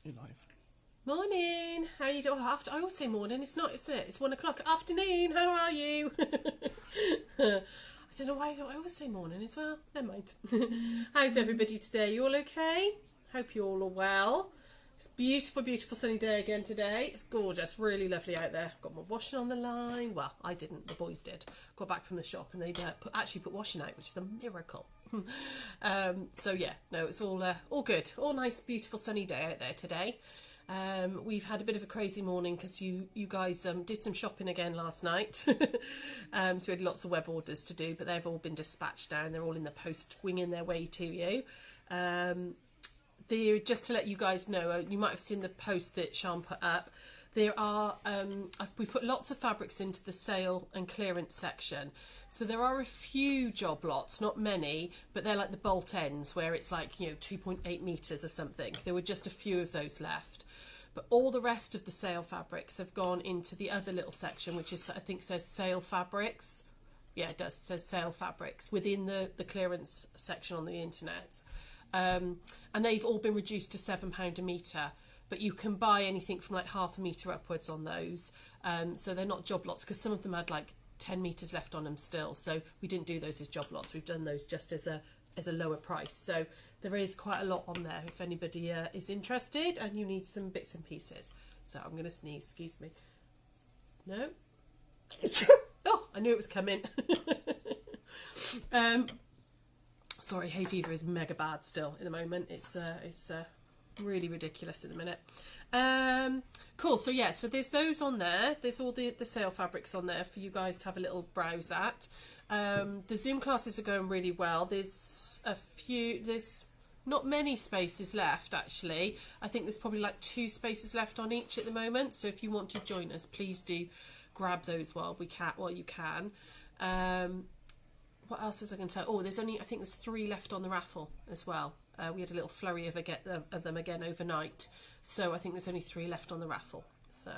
You're live. Morning. How you doing? I always say morning. It's not, is it? It's 1 o'clock. Afternoon. How are you? I don't know why I always say morning as well. Never mind. How's everybody today? You all okay? Hope you all are well. It's a beautiful, beautiful sunny day again today. It's gorgeous. Really lovely out there. Got my washing on the line. Well, I didn't. The boys did. Got back from the shop and they'd actually put washing out, which is a miracle. So yeah, no, it's all good. All nice, beautiful sunny day out there today. We've had a bit of a crazy morning because you guys did some shopping again last night. So we had lots of web orders to do, but they've all been dispatched now and they're all in the post winging their way to you. Just to let you guys know, you might have seen the post that Sean put up. There are we put lots of fabrics into the sale and clearance section. So there are a few job lots, not many, but they're like the bolt ends where it's like, 2.8 meters of something. There were just a few of those left. But all the rest of the sale fabrics have gone into the other little section, which is, I think, says sale fabrics. Yeah, it does. It says sale fabrics within the clearance section on the internet. And they've all been reduced to £7 a metre. But you can buy anything from like half a metre upwards on those. So they're not job lots because some of them had like 10 meters left on them still, so we didn't do those as job lots. We've done those just as a lower price. So there is quite a lot on there if anybody is interested and you need some bits and pieces. So I'm going to sneeze, excuse me. No. Oh, I knew it was coming. Sorry, hay fever is mega bad still at the moment. It's really ridiculous at the minute. Cool, so yeah, so there's those on there. There's all the sale fabrics on there for you guys to have a little browse at. The Zoom classes are going really well. There's not many spaces left actually. I think there's probably like 2 spaces left on each at the moment, so if you want to join us, please do grab those while you can. What else was I going to tell? Oh, I think there's 3 left on the raffle as well. We had a little flurry of them again overnight, so I think there's only 3 left on the raffle. So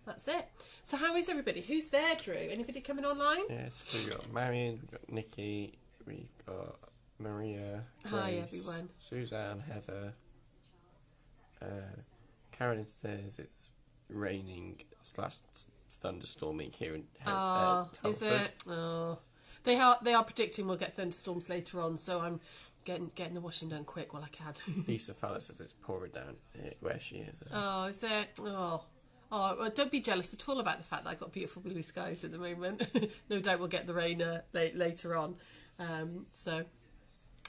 that's it. So how is everybody? Who's there, Drew? Anybody coming online? Yes, we've got Marion, we've got Nikki, we've got Maria, Grace, hi everyone, Suzanne, Heather, Karen says it's raining / thunderstorming here in Telford. Is it? Oh, they are predicting we'll get thunderstorms later on, so I'm getting the washing done quick while I can. Lisa Fowler says it's pouring down where she is. Oh, is it? Oh, well, don't be jealous at all about the fact that I've got beautiful blue skies at the moment. No doubt we'll get the rain later on.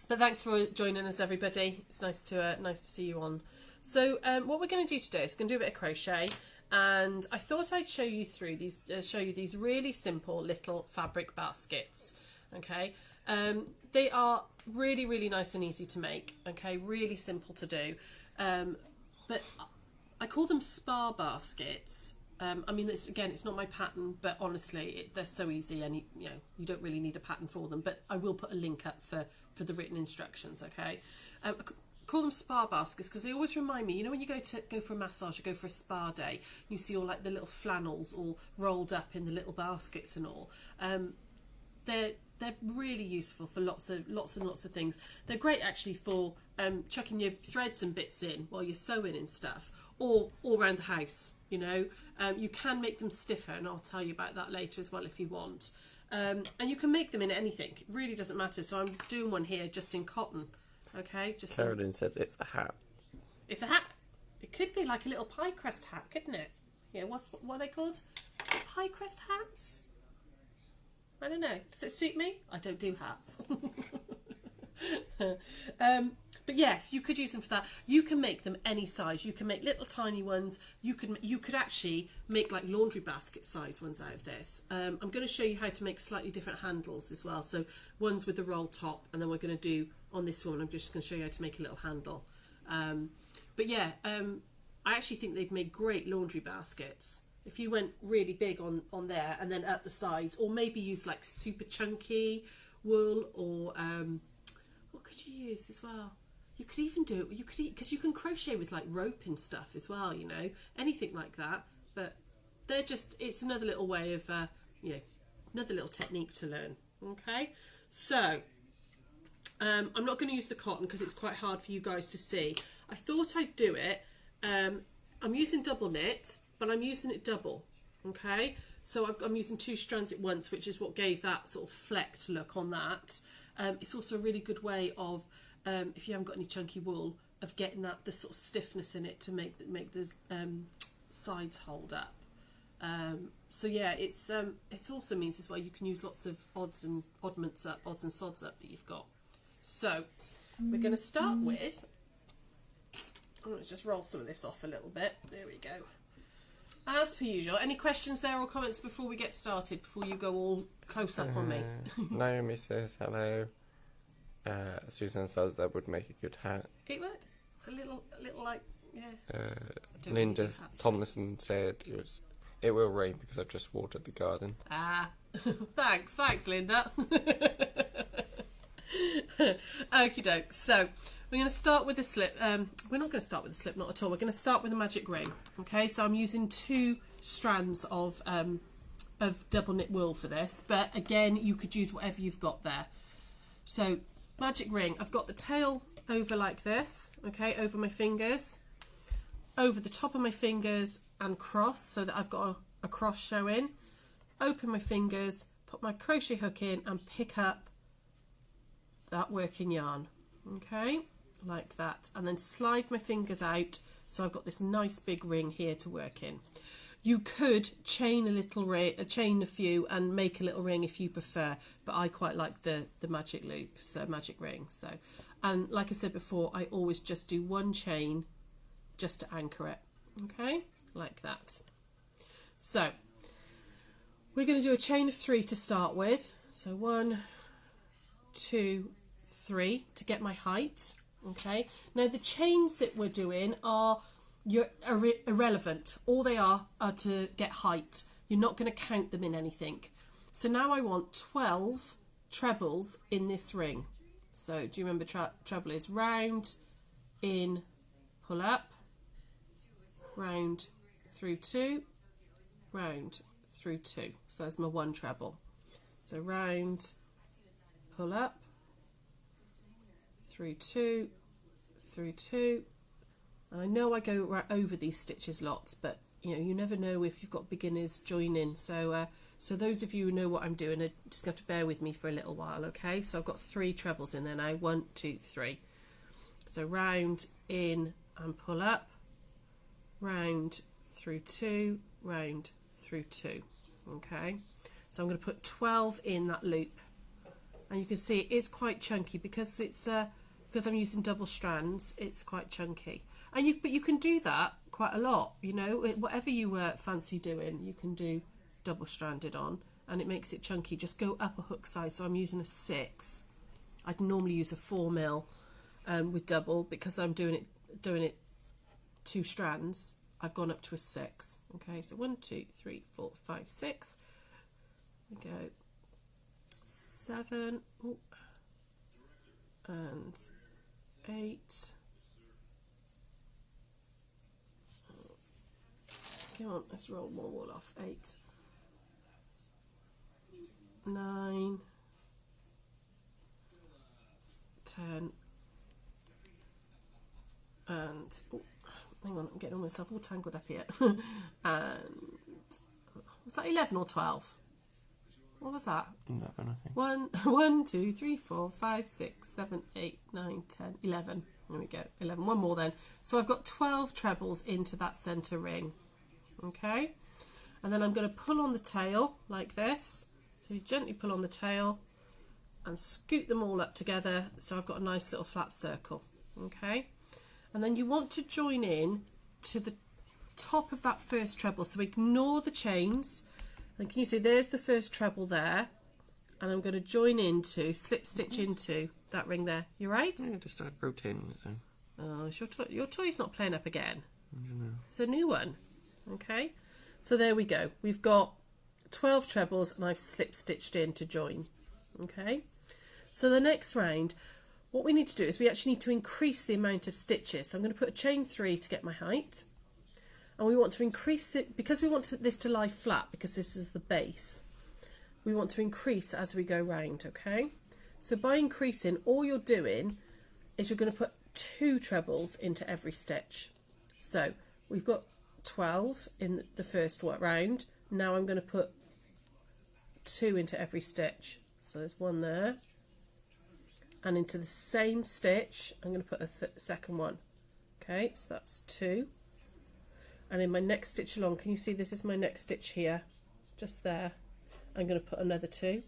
But thanks for joining us, everybody. It's nice to see you on. So what we're going to do today is we're going to do a bit of crochet, and I thought I'd show you these really simple little fabric baskets. Okay. They are really, really nice and easy to make, okay, really simple to do, but I call them spar baskets. I mean, it's not my pattern, but honestly, they're so easy, and you don't really need a pattern for them, but I will put a link up for the written instructions, okay. I call them spar baskets because they always remind me, when you go for a massage or go for a spa day, you see all like the little flannels all rolled up in the little baskets and all. They're really useful for lots and lots of things. They're great actually for chucking your threads and bits in while you're sewing and stuff, or all around the house. You can make them stiffer, and I'll tell you about that later as well if you want. And you can make them in anything. It really doesn't matter. So I'm doing one here just in cotton. Okay. Carolyn says it's a hat. It's a hat. It could be like a little pie crust hat, couldn't it? Yeah. What are they called? Pie crust hats. I don't know. Does it suit me? I don't do hats. But yes, you could use them for that. You can make them any size. You can make little tiny ones. You could actually make like laundry basket size ones out of this. I'm going to show you how to make slightly different handles as well. So ones with the roll top, and then we're going to do on this one, I'm just going to show you how to make a little handle. But yeah, I actually think they'd make great laundry baskets. If you went really big on there and then at the sides, or maybe use like super chunky wool, or what could you use as well? You could even do it, because you can crochet with like rope and stuff as well, anything like that. But it's another little way of, another little technique to learn. Okay, so I'm not going to use the cotton because it's quite hard for you guys to see. I thought I'd do it I'm using double knit, but I'm using it double, okay? So I'm using 2 strands at once, which is what gave that sort of flecked look on that. It's also a really good way of, if you haven't got any chunky wool, of getting the sort of stiffness in it to make the sides hold up. So yeah, it also means as well you can use lots of odds and sods up that you've got. So we're going to start with, I'm going to just roll some of this off a little bit. There we go. As per usual, any questions there or comments before we get started, before you go all close up on me? Naomi says hello. Susan says that would make a good hat. It would. A little like, yeah. Linda Tomlinson said it will rain because I've just watered the garden. Ah, thanks, Linda. Okie doke. So we're going to start with the slip. We're not going to start with the slip, not at all. We're going to start with a magic ring. Okay, so I'm using 2 strands of double knit wool for this, but again, you could use whatever you've got there. So magic ring. I've got the tail over like this. Okay, over my fingers, over the top of my fingers, and cross so that I've got a cross showing. Open my fingers, put my crochet hook in, and pick up that working yarn. Okay, like that, and then slide my fingers out so I've got this nice big ring here to work in. You could chain a little ring, chain a few and make a little ring if you prefer, but I quite like the magic loop, so magic ring. So, and like I said before, I always just do 1 chain just to anchor it. Okay, like that. So we're going to do a chain of 3 to start with. So 1, 2, 3 to get my height. Okay, now the chains that we're doing are irrelevant. All they are to get height. You're not going to count them in anything. So now I want 12 trebles in this ring. So do you remember treble is round, in, pull up, round, through 2, round, through 2. So that's my 1 treble. So round, pull up, through 2, through 2. And I know I go right over these stitches lots, but you never know if you've got beginners joining. So those of you who know what I'm doing are just going to have to bear with me for a little while, okay? So I've got 3 trebles in there now. 1, 2, 3. So round, in, and pull up, round, through 2, round, through 2. Okay, so I'm going to put 12 in that loop, and you can see it is quite chunky because it's because I'm using double strands. It's quite chunky, and you can do that quite a lot. Whatever you fancy doing, you can do double stranded on, and it makes it chunky. Just go up a hook size. So I'm using a 6. I'd normally use a 4mm with double, because I'm doing it 2 strands. I've gone up to a 6. Okay, so 1, 2, 3, 4, 5, 6. We go 7, and 8. Come on, let's roll more wool off. 8, 9, 10, and hang on, I'm getting all myself all tangled up here. And was that 11 or 12? What was that? 11, I think. 1, 2, 3, 4, 5, 6, 7, 8, 9, 10, 11. There we go. 11. One more then. So I've got 12 trebles into that centre ring. Okay, and then I'm going to pull on the tail like this. So you gently pull on the tail and scoot them all up together, so I've got a nice little flat circle. Okay, and then you want to join in to the top of that first treble, so ignore the chains, and can you see there's the first treble there, and I'm going to join into, slip stitch into that ring there. You right? Yeah, just start rotating it then. Oh, your toy's not playing up again. I don't know. It's a new one. Okay, so there we go. We've got 12 trebles and I've slip stitched in to join. Okay, so the next round, what we need to do is we actually need to increase the amount of stitches. So I'm going to put a chain 3 to get my height, and we want to increase it because we want this to lie flat, because this is the base. We want to increase as we go round. Okay, so by increasing, all you're doing is you're going to put 2 trebles into every stitch. So we've got 12 in the first round. Now I'm going to put 2 into every stitch. So there's 1 there, and into the same stitch I'm going to put a second one. Okay, so that's 2, and in my next stitch along, can you see this is my next stitch here, just there, I'm going to put another 2.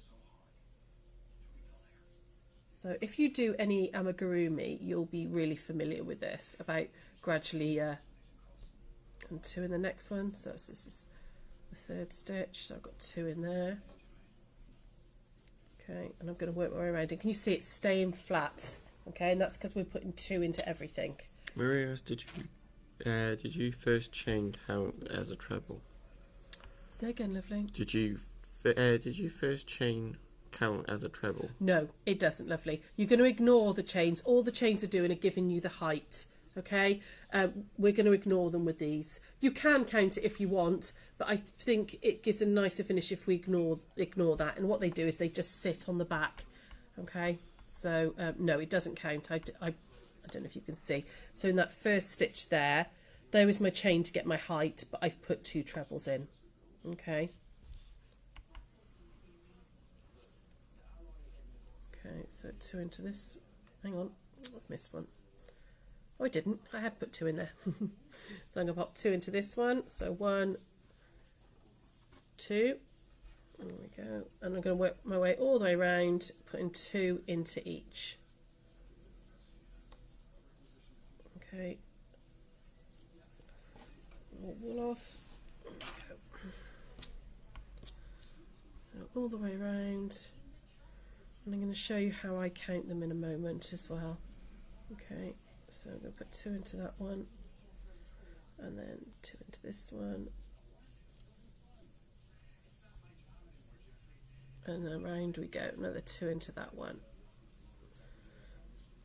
So if you do any amigurumi, you'll be really familiar with this, about gradually and 2 in the next one. So this is the third stitch, so I've got 2 in there. Okay, and I'm going to work my way around, and can you see it's staying flat? Okay, and that's because we're putting 2 into everything. Maria, did you first chain count as a treble? Say again, lovely. Did you first chain count as a treble? No, it doesn't, lovely. You're going to ignore the chains. All the chains are doing are giving you the height. Okay, we're going to ignore them with these. You can count it if you want, but I think it gives a nicer finish if we ignore that. And what they do is they just sit on the back. Okay, so no, it doesn't count. I don't know if you can see. So in that first stitch there was my chain to get my height, but I've put 2 trebles in. Okay. Okay, so 2 into this. Hang on, I've missed one. Oh, I didn't. I had put 2 in there. So I'm going to pop 2 into this one. So 1, 2. There we go. And I'm going to work my way all the way around, putting 2 into each. Okay. Wool off. There we go. So all the way around. And I'm going to show you how I count them in a moment as well. Okay. So I'm going to put 2 into that one, and then 2 into this one, and then around we go, another 2 into that one.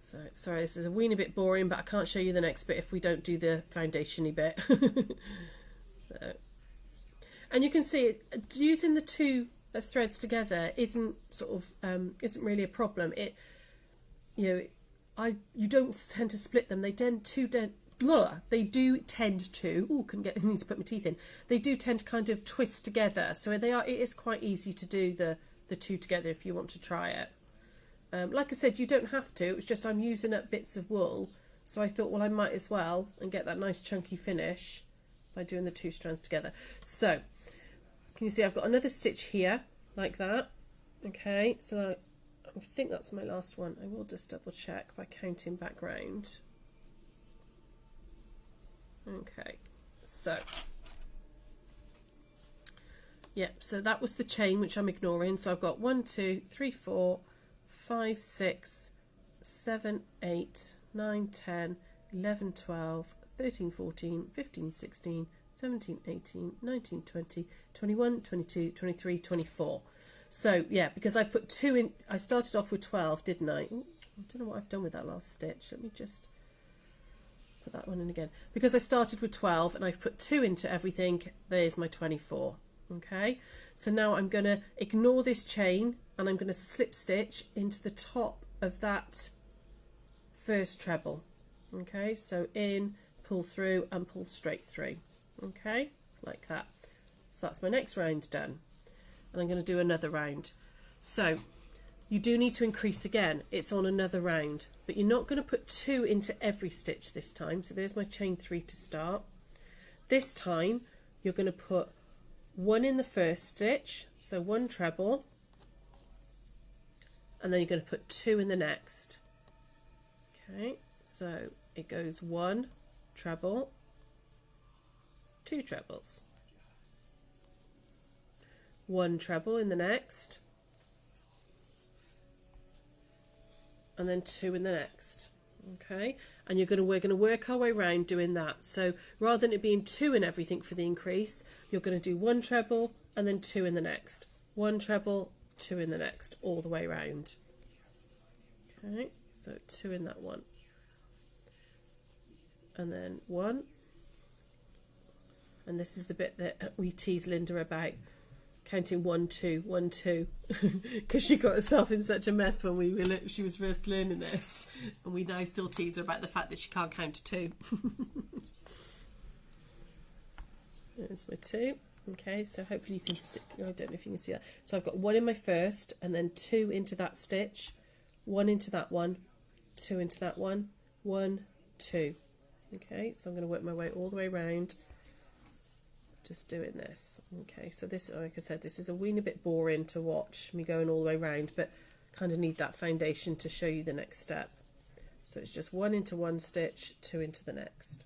So, sorry, this is a weeny bit boring, but I can't show you the next bit if we don't do the foundation-y bit. So, and you can see it, using the 2 threads together isn't really a problem. You don't tend to split them. They do tend to. Oh, need to put my teeth in. They do tend to kind of twist together. So it is quite easy to do the 2 together if you want to try it. Like I said, you don't have to. It was just I'm using up bits of wool, so I thought, well, I might as well and get that nice chunky finish by doing the 2 strands together. So can you see I've got another stitch here like that? Okay, so I think that's my last one. I will just double check by counting back round. Okay, so so that was the chain which I'm ignoring. So I've got 1, 2, 3, 4, 5, 6, 7, 8, 9, 10, 11, 12, 13, 14, 15, 16, 17, 18, 19, 20, 21, 22, 23, 24. So yeah, because I put 2 in, I started off with 12, didn't I? Ooh, I don't know what I've done with that last stitch. Let me just put that one in again. Because I started with 12 and I've put 2 into everything, there's my 24. Okay, so now I'm going to ignore this chain and I'm going to slip stitch into the top of that first treble. Okay, so in, pull through and pull straight through. Okay, like that. So that's my next round done. And I'm going to do another round. So you do need to increase again. It's on another round, but you're not going to put 2 into every stitch this time. So there's my chain 3 to start. This time you're going to put 1 in the first stitch, so 1 treble, and then you're going to put 2 in the next. Okay, so it goes 1 treble, 2 trebles, 1 treble in the next, and then 2 in the next. Okay, and we're going to work our way around doing that. So rather than it being 2 in everything for the increase, you're going to do 1 treble and then 2 in the next, 1 treble, 2 in the next, all the way around. Okay, so 2 in that one, and then 1, and this is the bit that we tease Linda about, counting 1, 2, 1, 2, because she got herself in such a mess when she was first learning this, and we now still tease her about the fact that she can't count to 2. There's my 2. Okay, so hopefully you can see, I don't know if you can see that. So I've got 1 in my first, and then 2 into that stitch, 1 into that one, 2 into that one, 1, 2. Okay, so I'm going to work my way all the way around, just doing this. Okay, so this, like I said, this is a weeny bit boring to watch me going all the way around, but kind of need that foundation to show you the next step. So it's just 1 into one stitch, 2 into the next.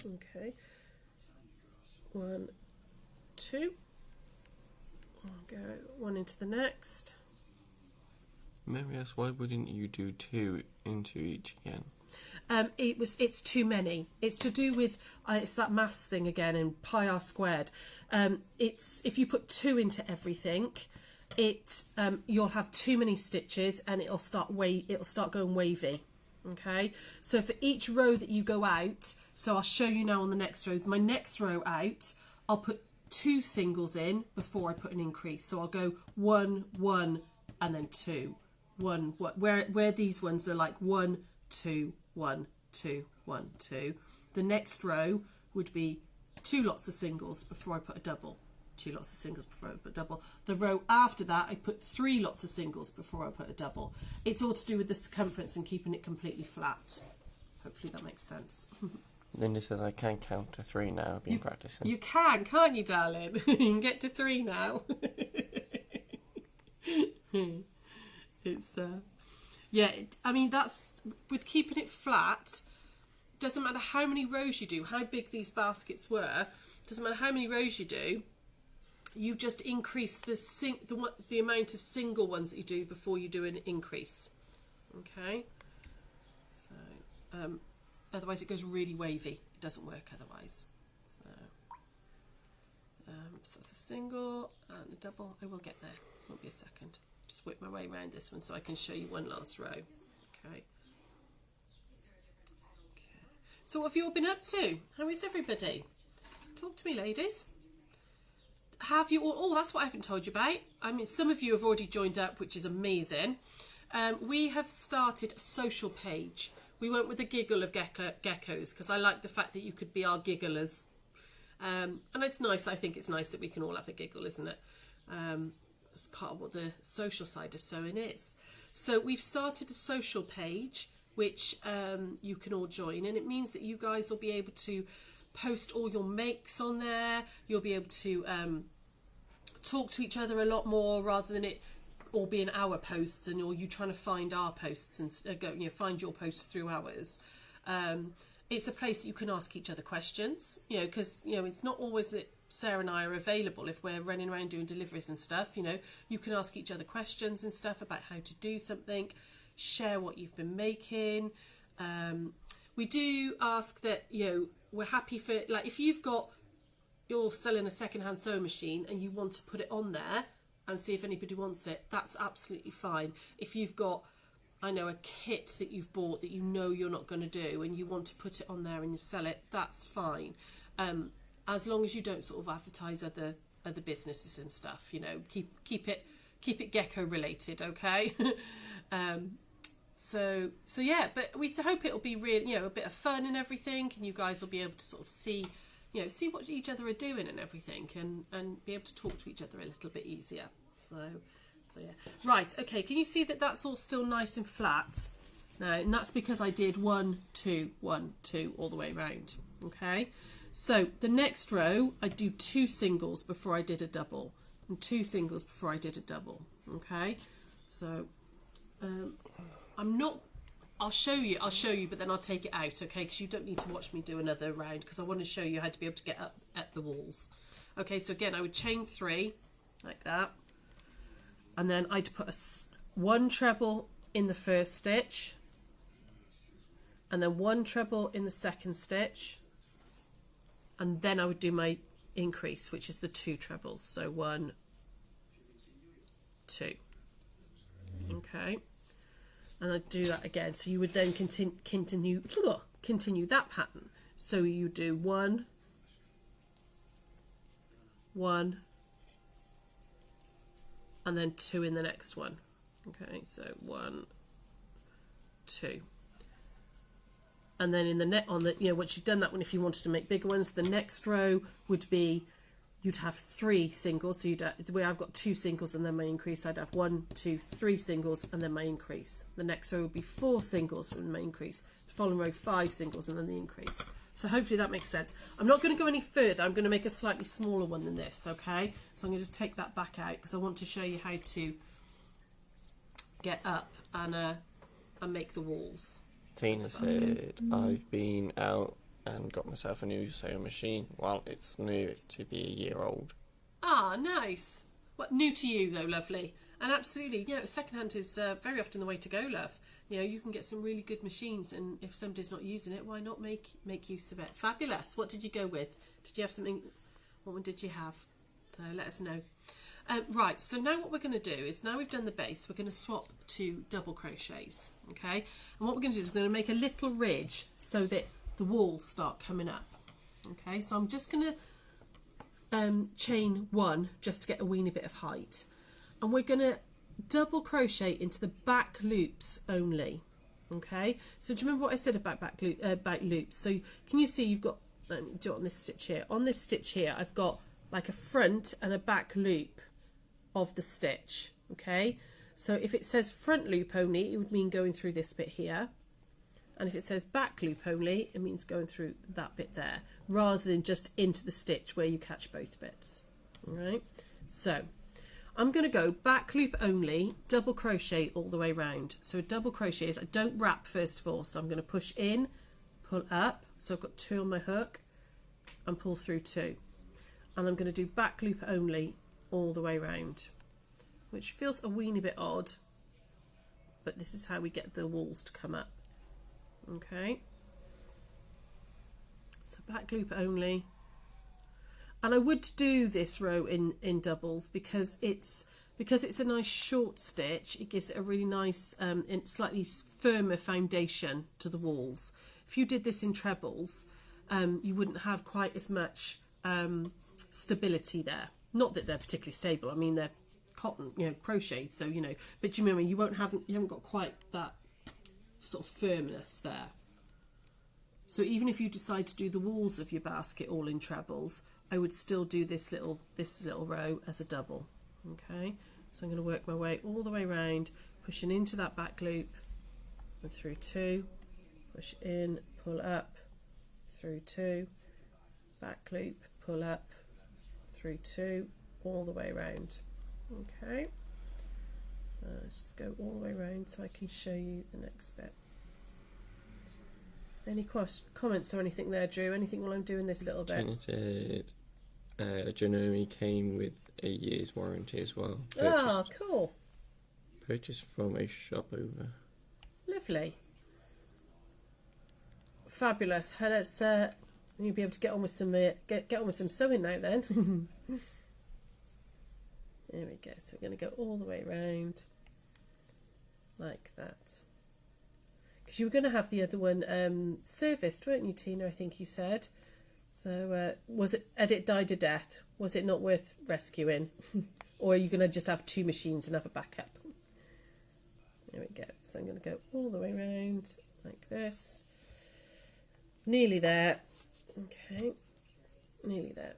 Okay. 1, 2. I'll go 1 into the next. Maybe that's why wouldn't you do 2 into each again? It's too many. It's to do with it's that maths thing again and pi r squared. It's if you put 2 into everything, you'll have too many stitches and it'll start going wavy. Okay, so for each row that you go out, so I'll show you now on the next row. My next row out, I'll put 2 singles in before I put an increase. So I'll go 1, 1, and then 2, 1, 1. Where these ones are like 1, 2, 1, 2, 1, 2. The next row would be 2 lots of singles before I put a double. 2 lots of singles before I put a double. The row after that, I put 3 lots of singles before I put a double. It's all to do with the circumference and keeping it completely flat. Hopefully that makes sense. Linda says I can count to 3 now. I've been practicing. You can, can't you, darling? You can get to 3 now. It's yeah. I mean, that's with keeping it flat. Doesn't matter how many rows you do, how big these baskets were. Doesn't matter how many rows you do. You just increase the amount of single ones that you do before you do an increase. Okay. So otherwise it goes really wavy. It doesn't work otherwise. So that's a single and a double. I will get there. Won't be a second. Just work my way around this one so I can show you one last row. Okay. So what have you all been up to? How is everybody? Talk to me, ladies. Have you all... Oh, that's what I haven't told you about. I mean, some of you have already joined up, which is amazing. We have started a social page. We went with a giggle of geckos because I like the fact that you could be our gigglers. And it's nice. I think it's nice that we can all have a giggle, isn't it? It's part of what the social side of sewing is. So we've started a social page, which you can all join. And it means that you guys will be able to post all your makes on there. You'll be able to talk to each other a lot more rather than it all being our posts and or you trying to find our posts and go, find your posts through ours. It's a place that you can ask each other questions, because it's not always that Sarah and I are available if we're running around doing deliveries and stuff. You can ask each other questions and stuff about how to do something, share what you've been making. We do ask that we're happy for, like, if you're selling a second-hand sewing machine and you want to put it on there and see if anybody wants it, that's absolutely fine. If you've got, I know, a kit that you've bought that you're not going to do and you want to put it on there and you sell it, that's fine. As long as you don't sort of advertise other businesses and stuff, keep it Gecko related, okay? So yeah, but we hope it'll be really, a bit of fun and everything, and you guys will be able to sort of see what each other are doing and everything, and be able to talk to each other a little bit easier. So yeah. Right, okay, can you see that that's all still nice and flat now? And that's because I did 1, 2, 1, 2 all the way around. Okay, so the next row I do 2 singles before I did a double, and 2 singles before I did a double. Okay, so I'll show you, but then I'll take it out, okay, because you don't need to watch me do another round, because I want to show you how to be able to get up at the walls. Okay, so again, I would chain 3 like that, and then I'd put 1 treble in the first stitch, and then 1 treble in the second stitch, and then I would do my increase, which is the 2 trebles. So 1, 2. Okay, and I'd do that again. So you would then continue that pattern. So you do 1, 1, and then 2 in the next one. Okay, so 1, 2. And then in the net on the, you know, once you've done that one, if you wanted to make bigger ones, the next row would be, you'd have 3 singles. So you'd, the way I've got 2 singles and then my increase, I'd have 1, 2, 3 singles and then my increase. The next row would be 4 singles and my increase. The following row 5 singles and then the increase. So hopefully that makes sense. I'm not going to go any further. I'm going to make a slightly smaller one than this, okay? So I'm going to just take that back out because I want to show you how to get up and make the walls. Tina said, I've been out and got myself a new sewing machine. Well, it's new, it's to be a year old. Ah, nice. What, new to you though, lovely. And absolutely, yeah, secondhand is very often the way to go, love. You know, you can get some really good machines, and if somebody's not using it, why not make use of it? Fabulous. What did you go with? Did you have something? What one did you have? So let us know. Right, so now what we're going to do is, now we've done the base, we're going to swap to double crochets, okay? And what we're going to do is we're going to make a little ridge so that the walls start coming up, okay? So I'm just going to chain 1 just to get a weeny bit of height, and we're going to double crochet into the back loops only, okay? So do you remember what I said about back loops? So can you see you've got, let me do it on this stitch here. On this stitch here, I've got like a front and a back loop of the stitch, okay? So if it says front loop only, it would mean going through this bit here, and if it says back loop only, it means going through that bit there, rather than just into the stitch where you catch both bits. All right, so I'm going to go back loop only, double crochet all the way round. So a double crochet is, I don't wrap first of all, so I'm going to push in, pull up, so I've got 2 on my hook, and pull through 2, and I'm going to do back loop only all the way round, which feels a weeny bit odd, but this is how we get the walls to come up, okay? So back loop only, and I would do this row in doubles because it's a nice short stitch. It gives it a really nice slightly firmer foundation to the walls. If you did this in trebles, you wouldn't have quite as much stability there. Not that they're particularly stable. I mean, they're cotton, you know, crocheted, so you know. But you remember, you haven't got quite that sort of firmness there. So even if you decide to do the walls of your basket all in trebles, I would still do this little row as a double. Okay, so I'm going to work my way all the way around, pushing into that back loop and through 2, push in, pull up, through 2, back loop, pull up, through 2, all the way around. Okay, so let's just go all the way around so I can show you the next bit. Any comments or anything there, Drew? Anything while I'm doing this little bit? Tina said Janome came with a year's warranty as well. Oh, cool. Purchased from a shop over. Lovely. Fabulous. Let's you'll be able to get on with some get on with some sewing now then. There we go. So we're going to go all the way around like that. Because you were going to have the other one serviced, weren't you, Tina? I think you said. So was it Edit died a death? Was it not worth rescuing? Or are you going to just have 2 machines and have a backup? There we go. So I'm going to go all the way around like this. Nearly there. Okay. Nearly there.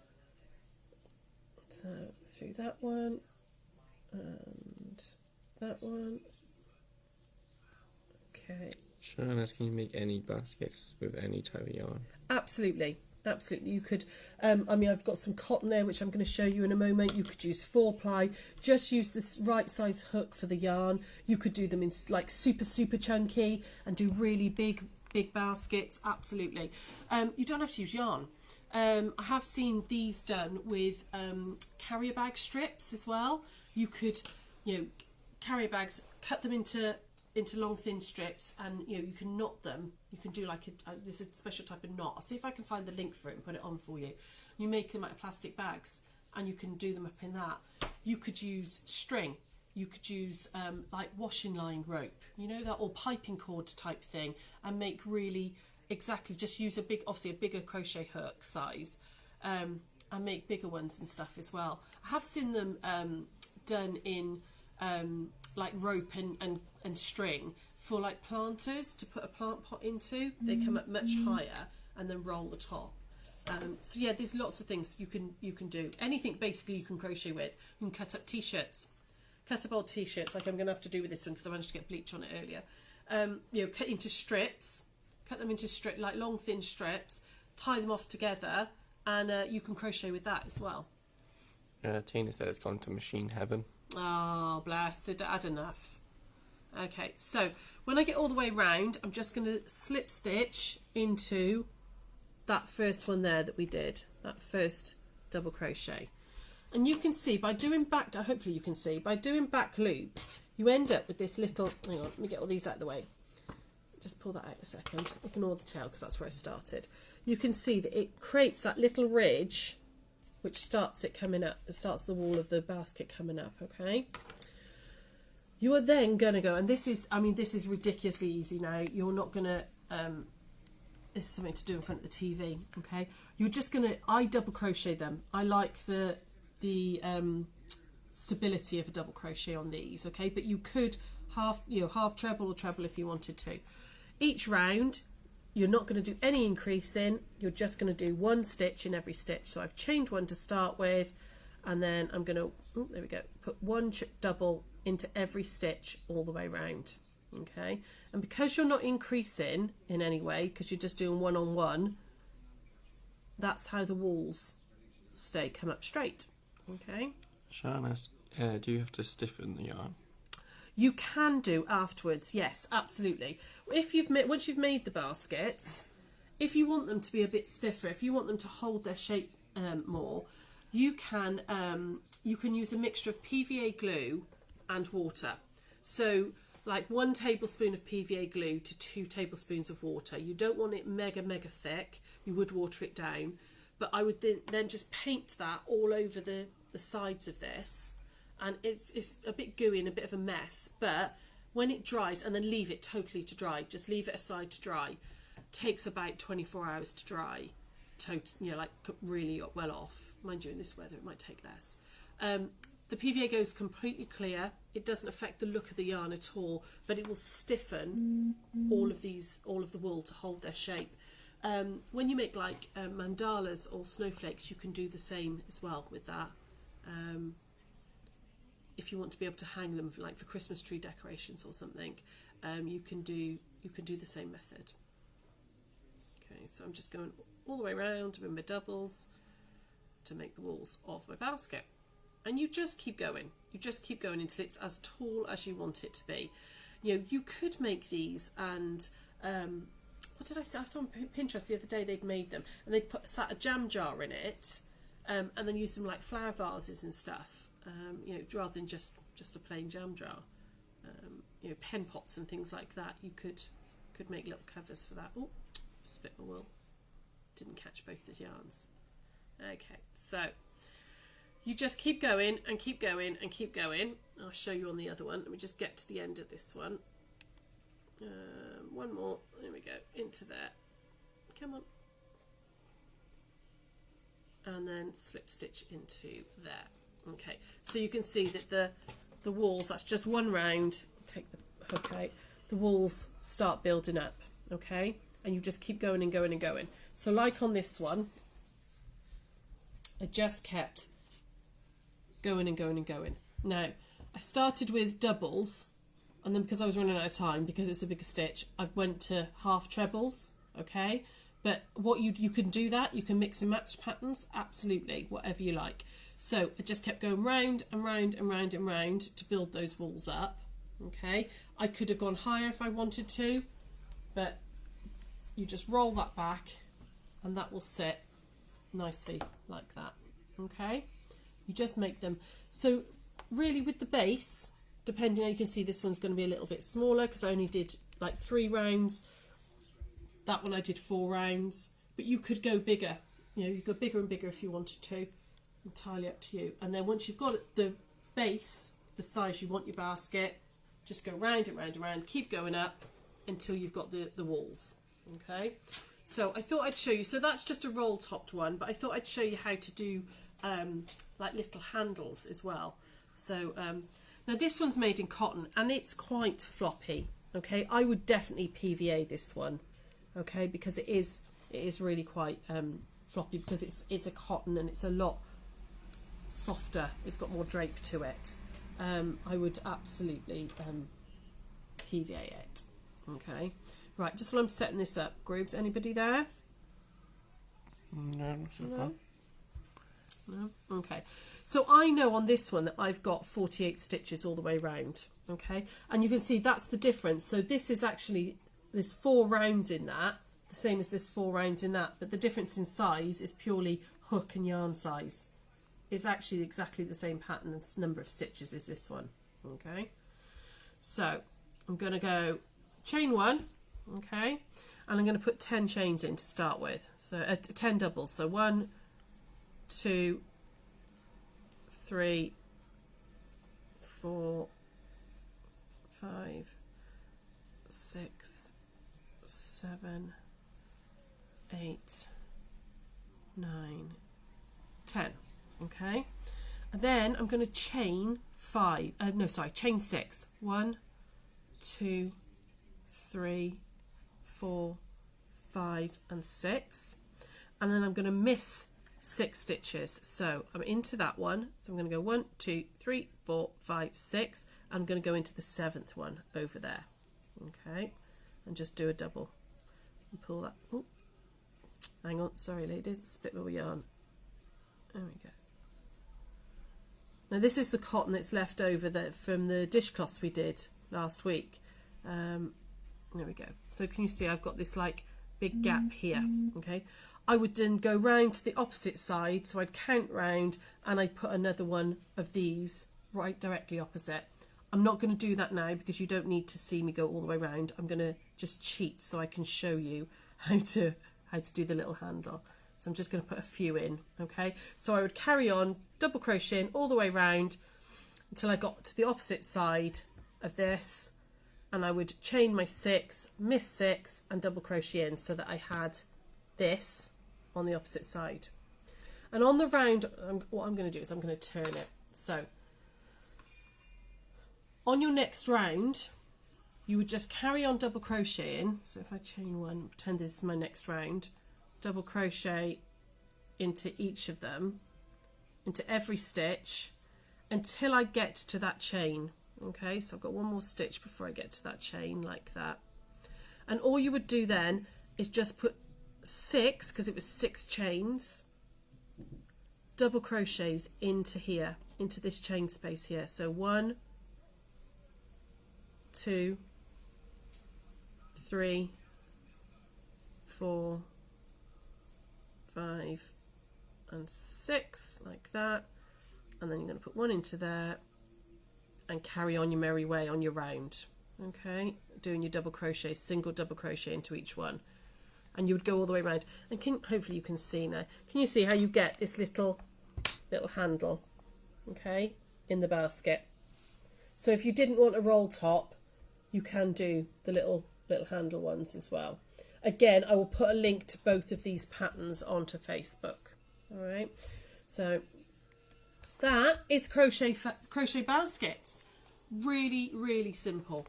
So through that one and that one. Okay. Sean asks, can you make any baskets with any type of yarn? Absolutely. Absolutely, you could, I mean, I've got some cotton there, which I'm going to show you in a moment. You could use 4-ply, just use this right size hook for the yarn. You could do them in like super chunky and do really big baskets, absolutely. You don't have to use yarn. I have seen these done with carrier bag strips as well. You could, you know, carrier bags, cut them into long thin strips, and you know, you can knot them. You can do like there's a special type of knot. I'll see if I can find the link for it and put it on for you. You make them out of plastic bags and you can do them up in that. You could use string, you could use like washing line rope, you know, that, or piping cord type thing, and make really exactly, just use obviously a bigger crochet hook size, and make bigger ones and stuff as well. I have seen them done in like rope and string for like planters to put a plant pot into. They come up much higher and then roll the top. So yeah, there's lots of things you can do. Anything basically you can crochet with. You can cut up t-shirts, cut up old t-shirts, like I'm going to have to do with this one because I managed to get bleach on it earlier. You know, cut into strips, cut them into like long thin strips, tie them off together, and you can crochet with that as well. Tina said it's gone to machine heaven. Oh, bless, it had enough. Okay, so when I get all the way round, I'm just going to slip stitch into that first one there that we did, that first double crochet. And you can see by doing back, hopefully you can see, by doing back loop, you end up with this little, hang on, let me get all these out of the way. Just pull that out a second, ignore the tail because that's where I started. You can see that it creates that little ridge which starts it coming up, it starts the wall of the basket coming up, okay? You are then going to go, and this is, I mean, this is ridiculously easy now. You're not going to, this is something to do in front of the TV, okay? You're just going to, I double crochet them. I like the stability of a double crochet on these, okay? But you could half treble or treble if you wanted to. Each round, you're not going to do any increasing. You're just going to do one stitch in every stitch. So I've chained one to start with, and then I'm going to, oh, there we go, put one double into every stitch all the way round, okay? And because you're not increasing in any way, because you're just doing one on one, that's how the walls come up straight, okay? Shana, do you have to stiffen the yarn? You can do afterwards, yes, absolutely. If you've once you've made the baskets, if you want them to be a bit stiffer, if you want them to hold their shape more, you can use a mixture of PVA glue and water. So like 1 tablespoon of PVA glue to 2 tablespoons of water. You don't want it mega thick. You would water it down, but I would then just paint that all over the sides of this. And it's a bit gooey and a bit of a mess, but when it dries, and then leave it totally to dry, just leave it aside to dry, takes about 24 hours to dry, like really well off. Mind you, in this weather it might take less. The PVA goes completely clear. It doesn't affect the look of the yarn at all, but it will stiffen all of the wool to hold their shape. When you make like mandalas or snowflakes, you can do the same as well with that. If you want to be able to hang them like for Christmas tree decorations or something, you can do the same method. Okay, so I'm just going all the way around with my doubles to make the walls of my basket, and you just keep going. You just keep going until it's as tall as you want it to be. You know, you could make these, and what did I say? I saw on Pinterest the other day they'd made them, and they'd sat a jam jar in it, and then use them like flower vases and stuff. You know, rather than just a plain jam jar, you know, pen pots and things like that. You could make little covers for that. Oh, split my wool. Didn't catch both the yarns. Okay, so you just keep going and keep going and keep going. I'll show you on the other one. Let me just get to the end of this one. One more. There we go. Into there. Come on. And then slip stitch into there. Okay, so you can see that the walls, that's just one round, take the hook out, the walls start building up, okay? And you just keep going and going and going. So like on this one, I just kept going and going and going. Now, I started with doubles, and then because I was running out of time, because it's a bigger stitch, I went to half trebles, okay? But what you can do that, you can mix and match patterns, absolutely, whatever you like. So I just kept going round and round and round and round to build those walls up, okay? I could have gone higher if I wanted to, but you just roll that back and that will sit nicely like that, okay? You just make them. So really with the base, depending on, you can see this one's going to be a little bit smaller because I only did like 3 rounds. That one I did 4 rounds, but you could go bigger. You know, you go bigger and bigger if you wanted to. Entirely up to you. And then once you've got the base, the size you want your basket, just go round and round and round, keep going up until you've got the walls. Okay, so I thought I'd show you. So that's just a roll topped one, but I thought I'd show you how to do like little handles as well. So now this one's made in cotton and it's quite floppy. Okay, I would definitely PVA this one, okay, because it is really quite floppy, because it's a cotton and it's a lot softer. It's got more drape to it. I would absolutely PVA it. Okay, right. Just while I'm setting this up, Groobs, anybody there? No, not so far. No? Okay, so I know on this one that I've got 48 stitches all the way round, okay, and you can see that's the difference. So this is actually, there's 4 rounds in that, the same as this 4 rounds in that, but the difference in size is purely hook and yarn size. It's actually exactly the same pattern and number of stitches as this one, okay. So I'm going to go chain 1, okay, and I'm going to put 10 chains in to start with, so 10 doubles, so 1, 2, 3, 4, 5, 6, 7, 8, 9, 10. Okay, and then I'm going to chain 6. 1, 2, 3, 4, 5, and 6, and then I'm going to miss 6 stitches. So I'm into that one, so I'm going to go 1, 2, 3, 4, 5, 6. I'm going to go into the 7th one over there, okay, and just do a double and pull that. Ooh, hang on, sorry ladies, split my yarn. There we go. Now this is the cotton that's left over from the dishcloths we did last week. There we go. So can you see I've got this like big gap here, okay? I would then go round to the opposite side, so I'd count round and I'd put another one of these right directly opposite. I'm not going to do that now because you don't need to see me go all the way round. I'm going to just cheat so I can show you how to do the little handle. So I'm just going to put a few in, okay? So I would carry on double crocheting all the way round until I got to the opposite side of this, and I would chain my 6, miss 6, and double crochet in so that I had this on the opposite side. And on the round, what I'm going to do is I'm going to turn it. So on your next round, you would just carry on double crocheting. So if I chain 1, pretend this is my next round, double crochet into each of them, into every stitch, until I get to that chain. Okay, so I've got one more stitch before I get to that chain, like that. And all you would do then is just put 6, because it was 6 chains, double crochets into here, into this chain space here. So 1, 2, 3, 4, 5, and 6, like that. And then you're going to put 1 into there and carry on your merry way on your round, okay, doing your double crochet, single double crochet into each one, and you would go all the way around. And hopefully you can see now, can you see how you get this little handle, okay, in the basket? So if you didn't want a roll top, you can do the little handle ones as well. Again, I will put a link to both of these patterns onto Facebook. All right, so that is crochet baskets. Really, really simple.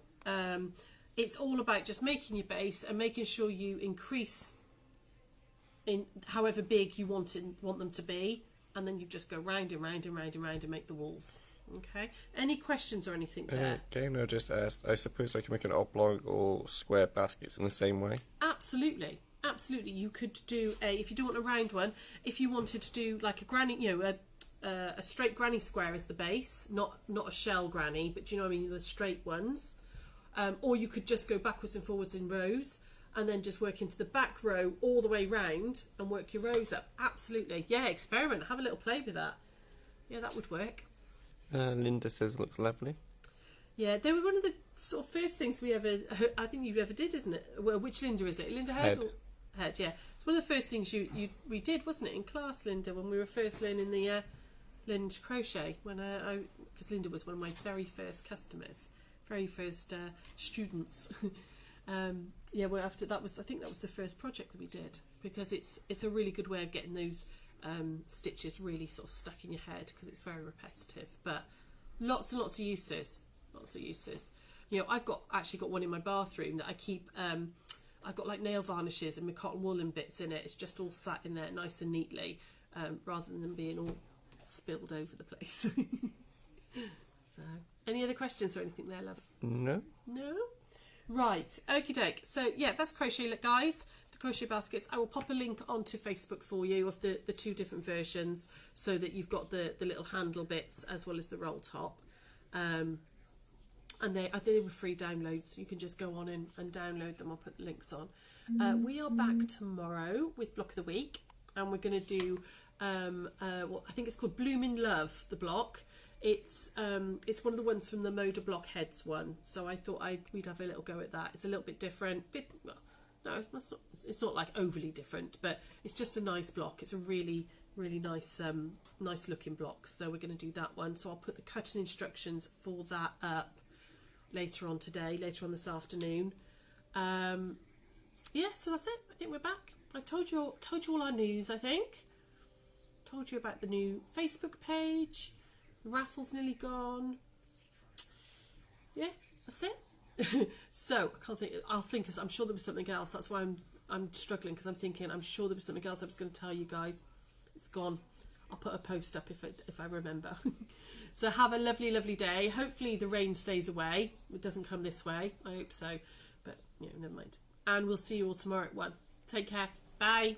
It's all about just making your base and making sure you increase in however big you want them to be, and then you just go round and round and round and round and make the walls. Okay. Any questions or anything there? Gaynor just asked, I suppose I can make an oblong or square baskets in the same way? Absolutely. Absolutely. You could do if you do want a round one, if you wanted to do like a granny, a straight granny square as the base, not a shell granny, but do you know what I mean, the straight ones. Or you could just go backwards and forwards in rows and then just work into the back row all the way round and work your rows up. Absolutely. Yeah, experiment. Have a little play with that. Yeah, that would work. Linda says it looks lovely. Yeah, they were one of the sort of first things I think you ever did, isn't it? Well, which Linda is it? Linda Head? Head, yeah. It's one of the first things we did, wasn't it, in class, Linda, when we were first learning the Linda crochet, when because Linda was one of my very first customers, very first students. Yeah, well, after that I think that was the first project that we did, because it's a really good way of getting those stitches really sort of stuck in your head, because it's very repetitive, but lots and lots of uses. You know, I've actually got one in my bathroom that I keep. I've got like nail varnishes and my cotton woolen bits in it. It's just all sat in there nice and neatly, rather than being all spilled over the place. So, any other questions or anything there, love? No. No? Right, okie doke. So yeah, that's Crochet Look, guys. The crochet baskets. I will pop a link onto Facebook for you of the two different versions, so that you've got the little handle bits as well as the roll top. And they were free downloads, so you can just go on and download them. I'll put the links on. We are back tomorrow with Block of the Week, and we're going to do what I think it's called Bloomin' Love, the block. It's one of the ones from the Moda Block Heads one, so I thought we'd have a little go at that. It's a little bit different. It's not like overly different, but it's just a nice block. It's a really nice nice looking block, so we're going to do that one. So I'll put the cutting instructions for that up later on this afternoon. Yeah, so that's it. I think we're back. I told you all our news. I think told you about the new Facebook page. The raffle's nearly gone. Yeah, that's it. So I can't think. I'll think. I'm sure there was something else. That's why I'm struggling, because I'm thinking I'm sure there was something else I was going to tell you guys. It's gone. I'll put a post up if I remember. So have a lovely day. Hopefully the rain stays away. It doesn't come this way. I hope so. But yeah, never mind. And we'll see you all tomorrow at 1. Take care. Bye.